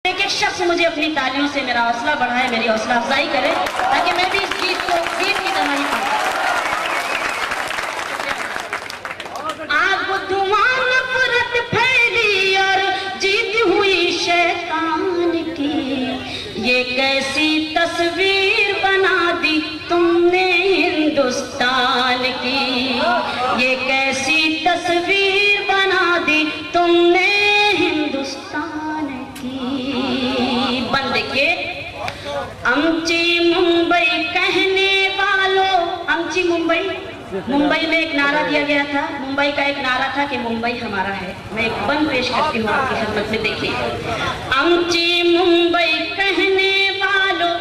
ایک ایک شخص مجھے اپنی تالیوں سے میرا حوصلہ بڑھائے، میری حوصلہ افزائی کرے تاکہ میں بھی اس گیت کو گیت کی طرح ہی پڑھوں۔ آگ دھواں نفرت پھیلی اور جیت ہوئی شیطان کی، یہ کیسی تصویر بنا دی تم نے ہندوستان کی، یہ کیسی تصویر بنا دی تم نے ہندوستان کی۔ بند کے امچی ممبئی کہنے والوں، امچی ممبئی، ممبئی میں ایک نعرہ دیا گیا تھا، ممبئی کا ایک نعرہ تھا کہ ممبئی ہمارا ہے۔ میں ایک بند پیش کرتی ہوں آپ کی خدمت میں، دیکھیے۔ امچی ممبئی کہنے والوں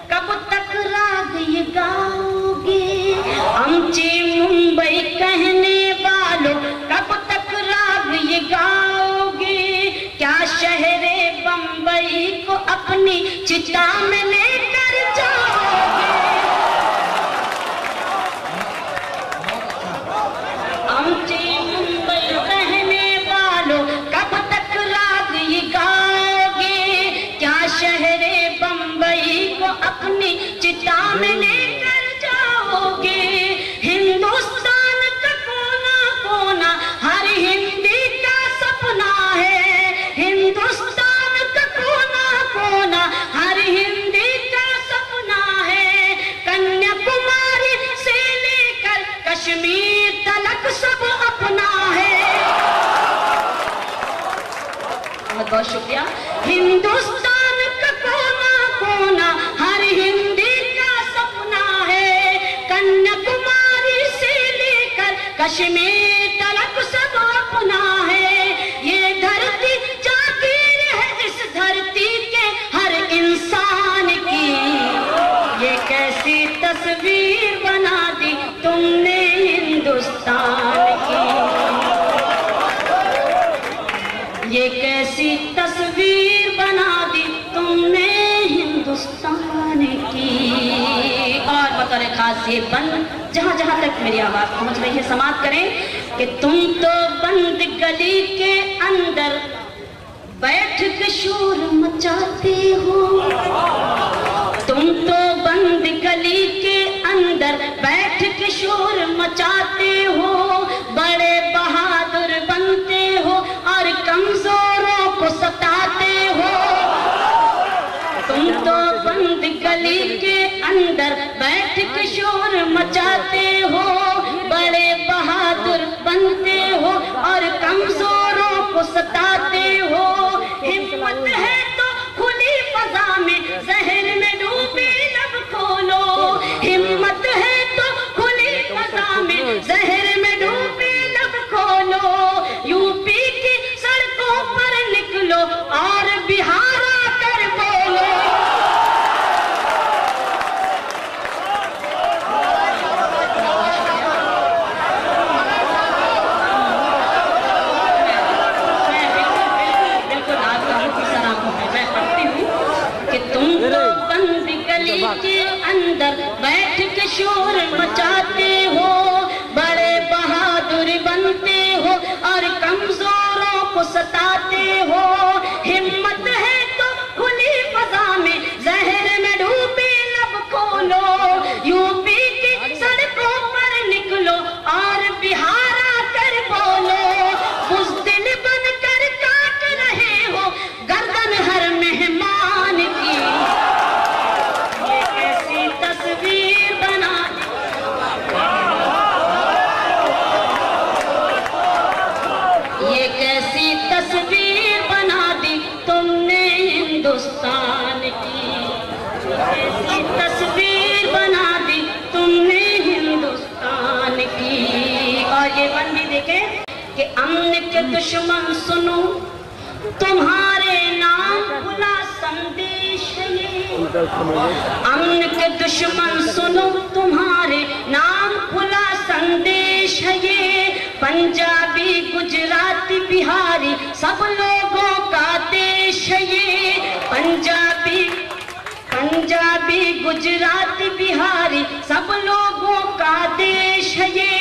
کب تک راگ یہ گاؤ گے، امچی ممبئی کہنے والوں کب تک راگ یہ گاؤ گے، کیا شہر بمبئی کو اپنی چتا میں لے کر جاؤ گے۔ امچی ممبئی کہنے والوں کب تک راگ یہ گاؤ گے، کیا شہر بمبئی کو اپنی چتا میں لے کر جاؤ گے۔ ہندوستان کا کونا کونا ہر ہندی کا سپنا ہے، ہندوستان کا کونا کونا ہر ہندی کا سپنا ہے، کنیا کماری سے لے کر کشمیر تلک سب اپنا ہے۔ بہت بہت شکریہ۔ ہندوستان کا کونا کونا ہر ہندی کا سپنا ہے، کنیا کماری سے لے کر کشمیر تلک سب اپنا ہے۔ یہ دھرتی جاگیر ہے اس دھرتی کے ہر انسان کی، یہ کیسی تصویر بنا دی تم نے ہندوستان کی، یہ کیسی تصویر بنا دی تم نے ہندوستان کی۔ اور بطور خاص یہ بند جہاں جہاں تک میری آواز پہنچ رہی ہے سماعت کریں کہ تم تو بند گلی کے اندر بیٹھ کے شور مچاتے ہو، تم تو بند گلی کے اندر بیٹھ کے شور مچاتے ہو، بڑے بہادر بنتے ہو اور کمزوروں کو ستاتے ہو۔ تم تو بند گلی کے اندر بیٹھ کے شور مچاتے ہو، بڑے بہادر بنتے ہو اور کمزوروں کو ستاتے ہو۔ ہمت ہے تو کھلی فضا میں زہر میں ڈوبے لب کھولو، ہمت ہے تو کھلی فضا میں زہر میں ڈوبے لب کھولو، یو پی کی سڑکوں پر نکلو اور بہار آ کر بولو۔ کے اندر بیٹھ کے شور مچاتے ہو، بڑے بہادر بنتے ہو اور کمزوروں کو ستاتے ہو۔ ہمت ہے تو کھلی فضا میں زہر میں ڈوبے لب کھولو، یو پی کی سڑکوں پر نکلو اور بہار آ کر بولو، بزدل بن کر کاٹ رہے ہو گردن ہر مہمان کی، تصویر بنا دی، یہ کیسی تصویر بنا دی تم نے ہندوستان کی، کیسی تصویر بنا دی تم نے ہندوستان کی۔ اور یہ بند بھی دیکھیں کہ امن کے دشمن سنو تمہارے نام کھلا سندیش یہ، امن کے دشمن سنو تمہارے نام کھلا سندیش ہے یہ، پنجابی گجراتی بہاری سب لوگوں کا دیش ہے یہ، پنجابی گجراتی بہاری سب لوگوں کا دیش ہے یہ،